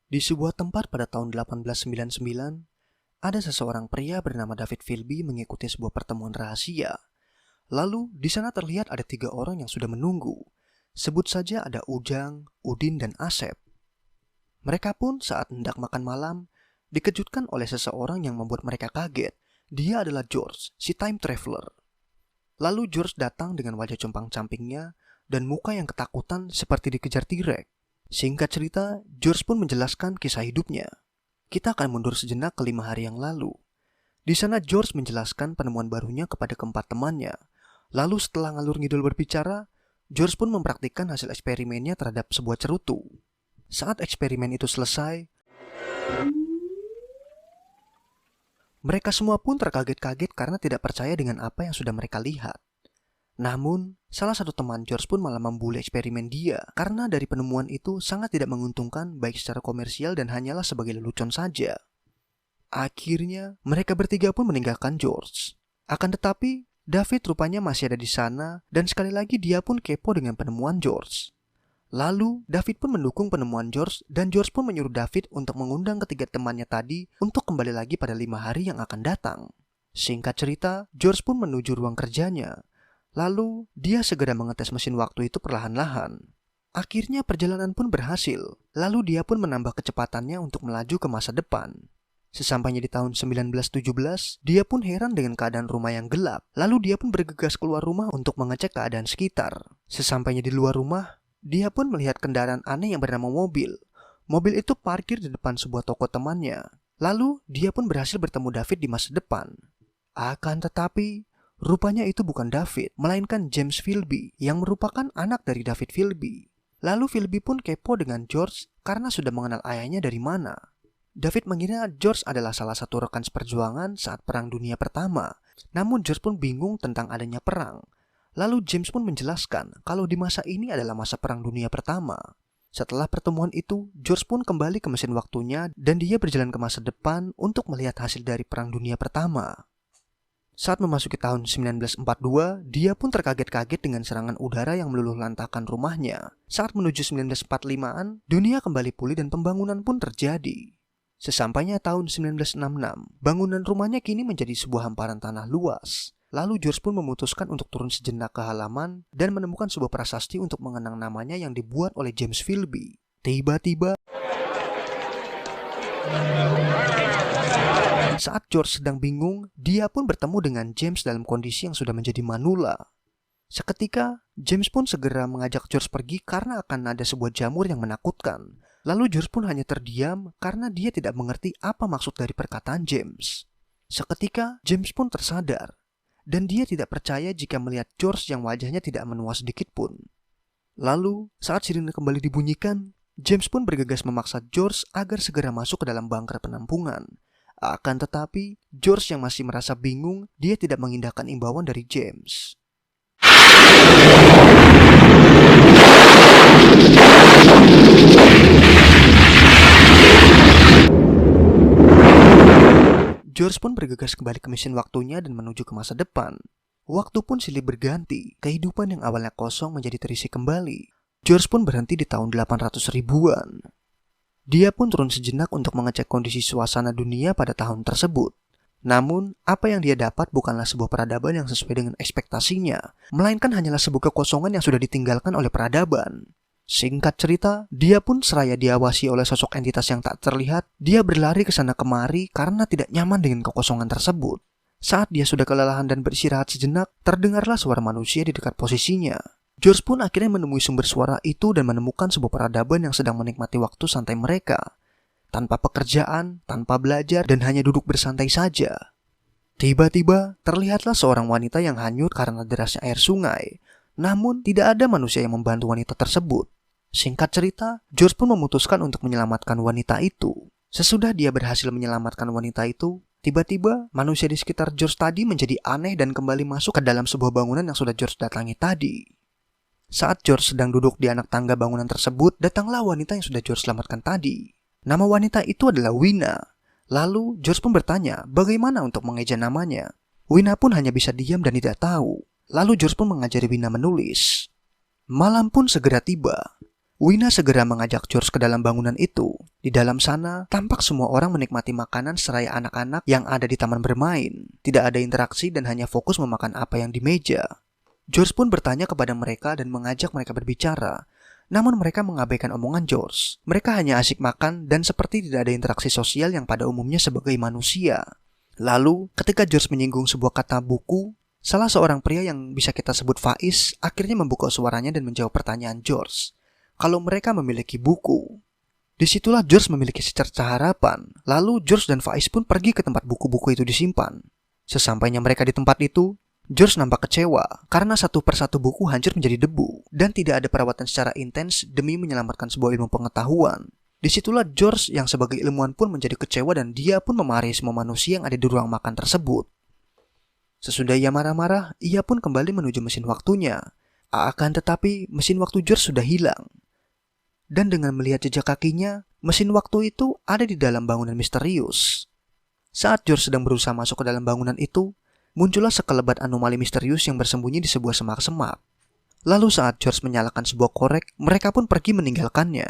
Di sebuah tempat pada tahun 1899, ada seseorang pria bernama David Philby mengikuti sebuah pertemuan rahasia. Lalu, di sana terlihat ada 3 orang yang sudah menunggu. Sebut saja ada Ujang, Udin, dan Asep. Mereka pun saat hendak makan malam, dikejutkan oleh seseorang yang membuat mereka kaget. Dia adalah George, si time traveler. Lalu George datang dengan wajah compang-campingnya dan muka yang ketakutan seperti dikejar T-Rex. Singkat cerita, George pun menjelaskan kisah hidupnya. Kita akan mundur sejenak ke 5 hari yang lalu. Di sana George menjelaskan penemuan barunya kepada keempat temannya. Lalu setelah ngalur ngidul berbicara, George pun mempraktikkan hasil eksperimennya terhadap sebuah cerutu. Saat eksperimen itu selesai, mereka semua pun terkaget-kaget karena tidak percaya dengan apa yang sudah mereka lihat. Namun, salah satu teman George pun malah membuli eksperimen dia karena dari penemuan itu sangat tidak menguntungkan baik secara komersial dan hanyalah sebagai lelucon saja. Akhirnya, mereka bertiga pun meninggalkan George. Akan tetapi, David rupanya masih ada di sana dan sekali lagi dia pun kepo dengan penemuan George. Lalu, David pun mendukung penemuan George dan George pun menyuruh David untuk mengundang ketiga temannya tadi untuk kembali lagi pada 5 hari yang akan datang. Singkat cerita, George pun menuju ruang kerjanya. Lalu, dia segera mengetes mesin waktu itu perlahan-lahan. Akhirnya perjalanan pun berhasil. Lalu dia pun menambah kecepatannya untuk melaju ke masa depan. Sesampainya di tahun 1917, dia pun heran dengan keadaan rumah yang gelap. Lalu dia pun bergegas keluar rumah untuk mengecek keadaan sekitar. Sesampainya di luar rumah, dia pun melihat kendaraan aneh yang bernama mobil. Mobil itu parkir di depan sebuah toko temannya. Lalu, dia pun berhasil bertemu David di masa depan. Akan tetapi, rupanya itu bukan David, melainkan James Philby yang merupakan anak dari David Philby. Lalu Philby pun kepo dengan George karena sudah mengenal ayahnya dari mana. David mengira George adalah salah satu rekan seperjuangan saat Perang Dunia Pertama. Namun George pun bingung tentang adanya perang. Lalu James pun menjelaskan kalau di masa ini adalah masa Perang Dunia Pertama. Setelah pertemuan itu, George pun kembali ke mesin waktunya dan dia berjalan ke masa depan untuk melihat hasil dari Perang Dunia Pertama. Saat memasuki tahun 1942, dia pun terkaget-kaget dengan serangan udara yang meluluh lantahkan rumahnya. Saat menuju 1945-an, dunia kembali pulih dan pembangunan pun terjadi. Sesampainya tahun 1966, bangunan rumahnya kini menjadi sebuah hamparan tanah luas. Lalu George pun memutuskan untuk turun sejenak ke halaman dan menemukan sebuah prasasti untuk mengenang namanya yang dibuat oleh James Philby. Tiba-tiba, saat George sedang bingung, dia pun bertemu dengan James dalam kondisi yang sudah menjadi manula. Seketika, James pun segera mengajak George pergi karena akan ada sebuah jamur yang menakutkan. Lalu George pun hanya terdiam karena dia tidak mengerti apa maksud dari perkataan James. Seketika, James pun tersadar. Dan dia tidak percaya jika melihat George yang wajahnya tidak menua sedikit pun. Lalu, saat sirine kembali dibunyikan, James pun bergegas memaksa George agar segera masuk ke dalam bunker penampungan. Akan tetapi, George yang masih merasa bingung, dia tidak mengindahkan imbauan dari James. George pun bergegas kembali ke mesin waktunya dan menuju ke masa depan. Waktu pun silih berganti, kehidupan yang awalnya kosong menjadi terisi kembali. George pun berhenti di tahun 800 ribuan. Dia pun turun sejenak untuk mengecek kondisi suasana dunia pada tahun tersebut. Namun, apa yang dia dapat bukanlah sebuah peradaban yang sesuai dengan ekspektasinya, melainkan hanyalah sebuah kekosongan yang sudah ditinggalkan oleh peradaban. Singkat cerita, dia pun seraya diawasi oleh sosok entitas yang tak terlihat, dia berlari ke sana kemari karena tidak nyaman dengan kekosongan tersebut. Saat dia sudah kelelahan dan beristirahat sejenak, terdengarlah suara manusia di dekat posisinya. George pun akhirnya menemui sumber suara itu dan menemukan sebuah peradaban yang sedang menikmati waktu santai mereka. Tanpa pekerjaan, tanpa belajar, dan hanya duduk bersantai saja. Tiba-tiba, terlihatlah seorang wanita yang hanyut karena derasnya air sungai. Namun, tidak ada manusia yang membantu wanita tersebut. Singkat cerita, George pun memutuskan untuk menyelamatkan wanita itu. Sesudah dia berhasil menyelamatkan wanita itu, tiba-tiba manusia di sekitar George tadi menjadi aneh dan kembali masuk ke dalam sebuah bangunan yang sudah George datangi tadi. Saat George sedang duduk di anak tangga bangunan tersebut, datanglah wanita yang sudah George selamatkan tadi. Nama wanita itu adalah Wina. Lalu George pun bertanya bagaimana untuk mengeja namanya. Wina pun hanya bisa diam dan tidak tahu. Lalu George pun mengajari Wina menulis. Malam pun segera tiba. Wina segera mengajak George ke dalam bangunan itu. Di dalam sana, tampak semua orang menikmati makanan seraya anak-anak yang ada di taman bermain. Tidak ada interaksi dan hanya fokus memakan apa yang di meja. George pun bertanya kepada mereka dan mengajak mereka berbicara. Namun mereka mengabaikan omongan George. Mereka hanya asik makan dan seperti tidak ada interaksi sosial yang pada umumnya sebagai manusia. Lalu, ketika George menyinggung sebuah kata buku, salah seorang pria yang bisa kita sebut Faiz akhirnya membuka suaranya dan menjawab pertanyaan George. Kalau mereka memiliki buku. Disitulah George memiliki secercah harapan. Lalu George dan Faiz pun pergi ke tempat buku-buku itu disimpan. Sesampainya mereka di tempat itu, George nampak kecewa karena satu persatu buku hancur menjadi debu dan tidak ada perawatan secara intens demi menyelamatkan sebuah ilmu pengetahuan. Disitulah George yang sebagai ilmuwan pun menjadi kecewa dan dia pun memarahi semua manusia yang ada di ruang makan tersebut. Sesudah ia marah-marah, ia pun kembali menuju mesin waktunya. Akan tetapi mesin waktu George sudah hilang. Dan dengan melihat jejak kakinya, mesin waktu itu ada di dalam bangunan misterius. Saat George sedang berusaha masuk ke dalam bangunan itu, muncullah sekelebat anomali misterius yang bersembunyi di sebuah semak-semak. Lalu saat George menyalakan sebuah korek, mereka pun pergi meninggalkannya.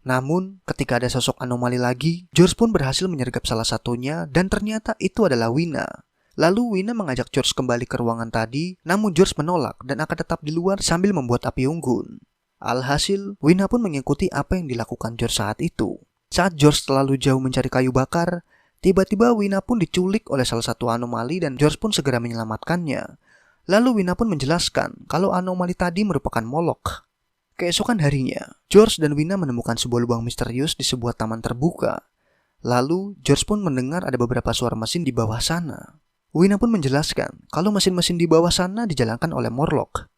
Namun, ketika ada sosok anomali lagi, George pun berhasil menyergap salah satunya dan ternyata itu adalah Wina. Lalu Wina mengajak George kembali ke ruangan tadi, namun George menolak dan akan tetap di luar sambil membuat api unggun. Alhasil, Wina pun mengikuti apa yang dilakukan George saat itu. Saat George terlalu jauh mencari kayu bakar, tiba-tiba Wina pun diculik oleh salah satu anomali dan George pun segera menyelamatkannya. Lalu Wina pun menjelaskan kalau anomali tadi merupakan Molok. Keesokan harinya, George dan Wina menemukan sebuah lubang misterius di sebuah taman terbuka. Lalu, George pun mendengar ada beberapa suara mesin di bawah sana. Wina pun menjelaskan kalau mesin-mesin di bawah sana dijalankan oleh Morlock.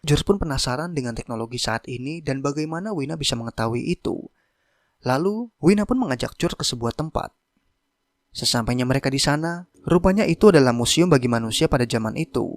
George pun penasaran dengan teknologi saat ini dan bagaimana Wina bisa mengetahui itu. Lalu, Wina pun mengajak George ke sebuah tempat. Sesampainya mereka di sana, rupanya itu adalah museum bagi manusia pada zaman itu.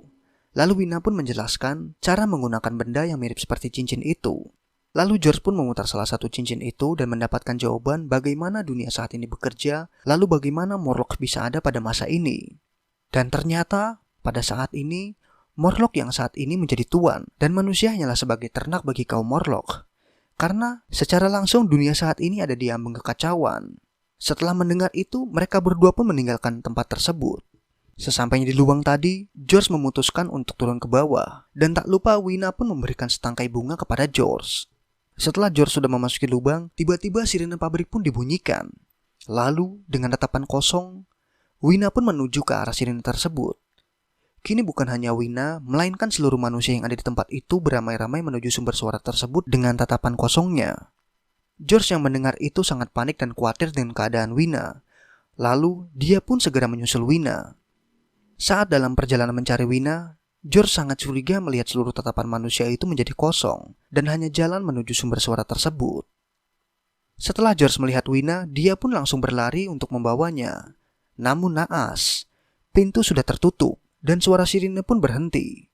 Lalu Wina pun menjelaskan cara menggunakan benda yang mirip seperti cincin itu. Lalu George pun memutar salah satu cincin itu dan mendapatkan jawaban bagaimana dunia saat ini bekerja, lalu bagaimana Morlock bisa ada pada masa ini. Dan ternyata, pada saat ini, Morlock yang saat ini menjadi tuan dan manusia hanyalah sebagai ternak bagi kaum Morlock. Karena secara langsung dunia saat ini ada di ambang kekacauan. Setelah mendengar itu, mereka berdua pun meninggalkan tempat tersebut. Sesampainya di lubang tadi, George memutuskan untuk turun ke bawah. Dan tak lupa Wina pun memberikan setangkai bunga kepada George. Setelah George sudah memasuki lubang, tiba-tiba sirene pabrik pun dibunyikan. Lalu, dengan tatapan kosong, Wina pun menuju ke arah sirene tersebut. Kini bukan hanya Wina, melainkan seluruh manusia yang ada di tempat itu beramai-ramai menuju sumber suara tersebut dengan tatapan kosongnya. George yang mendengar itu sangat panik dan khawatir dengan keadaan Wina. Lalu, dia pun segera menyusul Wina. Saat dalam perjalanan mencari Wina, George sangat curiga melihat seluruh tatapan manusia itu menjadi kosong dan hanya jalan menuju sumber suara tersebut. Setelah George melihat Wina, dia pun langsung berlari untuk membawanya. Namun naas, pintu sudah tertutup dan suara sirine pun berhenti.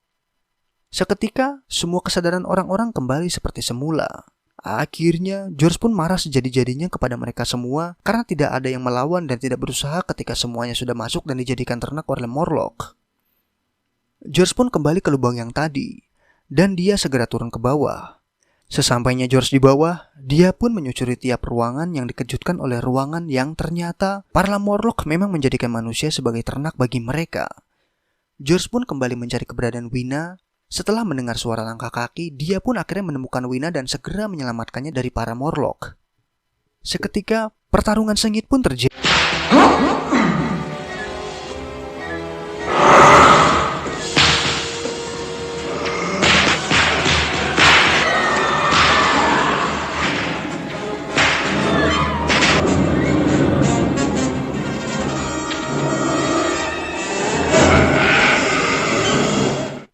Seketika, semua kesadaran orang-orang kembali seperti semula. Akhirnya, George pun marah sejadi-jadinya kepada mereka semua karena tidak ada yang melawan dan tidak berusaha ketika semuanya sudah masuk dan dijadikan ternak oleh Morlock. George pun kembali ke lubang yang tadi, dan dia segera turun ke bawah. Sesampainya George di bawah, dia pun menyusuri tiap ruangan yang dikejutkan oleh ruangan yang ternyata para Morlock memang menjadikan manusia sebagai ternak bagi mereka. George pun kembali mencari keberadaan Wina. Setelah mendengar suara langkah kaki, dia pun akhirnya menemukan Wina dan segera menyelamatkannya dari para Morlock. Seketika, pertarungan sengit pun terjadi.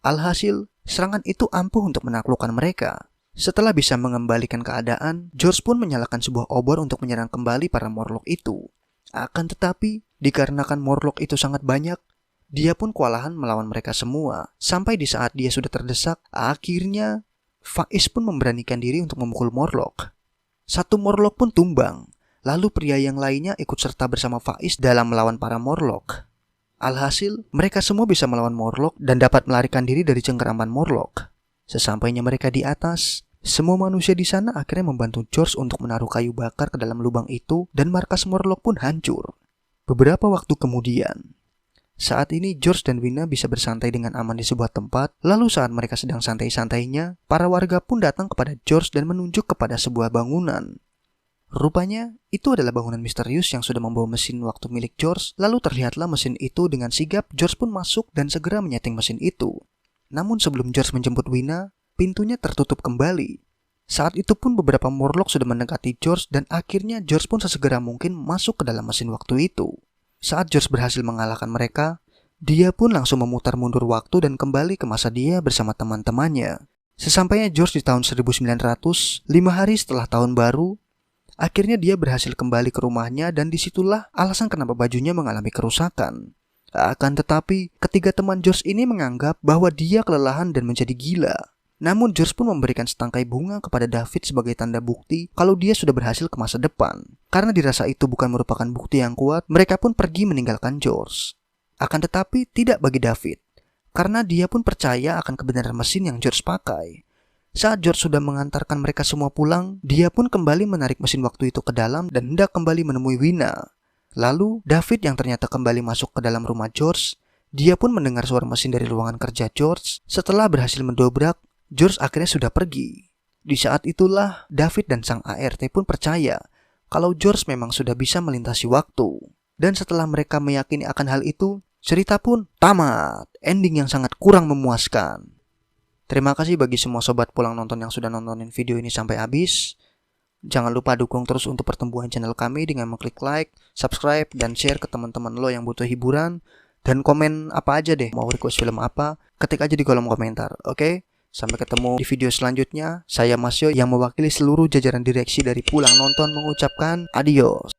Alhasil, serangan itu ampuh untuk menaklukkan mereka. Setelah bisa mengembalikan keadaan, George pun menyalakan sebuah obor untuk menyerang kembali para Morlock itu. Akan tetapi, dikarenakan Morlock itu sangat banyak, dia pun kewalahan melawan mereka semua. Sampai di saat dia sudah terdesak, akhirnya Faiz pun memberanikan diri untuk memukul Morlock. Satu Morlock pun tumbang, lalu pria yang lainnya ikut serta bersama Faiz dalam melawan para Morlock. Alhasil, mereka semua bisa melawan Morlock dan dapat melarikan diri dari cengkeraman Morlock. Sesampainya mereka di atas, Semua manusia di sana akhirnya membantu George untuk menaruh kayu bakar ke dalam lubang itu dan markas Morlock pun hancur. Beberapa waktu kemudian, saat ini George dan Wina bisa bersantai dengan aman di sebuah tempat. Lalu saat mereka sedang santai-santainya, para warga pun datang kepada George dan menunjuk kepada sebuah bangunan. Rupanya, itu adalah bangunan misterius yang sudah membawa mesin waktu milik George. Lalu terlihatlah mesin itu dengan sigap. George pun masuk dan segera menyeting mesin itu. Namun sebelum George menjemput Wina, pintunya tertutup kembali. Saat itu pun beberapa Morlock sudah mendekati George dan akhirnya George pun sesegera mungkin masuk ke dalam mesin waktu itu. Saat George berhasil mengalahkan mereka, dia pun langsung memutar mundur waktu dan kembali ke masa dia bersama teman-temannya. Sesampainya George di tahun 1900, 5 hari setelah tahun baru, akhirnya dia berhasil kembali ke rumahnya dan disitulah alasan kenapa bajunya mengalami kerusakan. Akan tetapi, ketiga teman George ini menganggap bahwa dia kelelahan dan menjadi gila. Namun George pun memberikan setangkai bunga kepada David sebagai tanda bukti kalau dia sudah berhasil ke masa depan. Karena dirasa itu bukan merupakan bukti yang kuat, mereka pun pergi meninggalkan George. Akan tetapi tidak bagi David, karena dia pun percaya akan kebenaran mesin yang George pakai. Saat George sudah mengantarkan mereka semua pulang, dia pun kembali menarik mesin waktu itu ke dalam dan hendak kembali menemui Wina. Lalu David yang ternyata kembali masuk ke dalam rumah George, dia pun mendengar suara mesin dari ruangan kerja George. Setelah berhasil mendobrak, George akhirnya sudah pergi. Di saat itulah David dan sang ART pun percaya kalau George memang sudah bisa melintasi waktu. Dan setelah mereka meyakini akan hal itu, cerita pun tamat. Ending yang sangat kurang memuaskan. Terima kasih bagi semua sobat pulang nonton yang sudah nontonin video ini sampai habis. Jangan lupa dukung terus untuk pertumbuhan channel kami dengan mengklik like, subscribe, dan share ke teman-teman lo yang butuh hiburan. Dan komen apa aja deh, mau request film apa, ketik aja di kolom komentar, oke? Sampai ketemu di video selanjutnya. Saya Masyo yang mewakili seluruh jajaran direksi dari Pulang Nonton mengucapkan adios.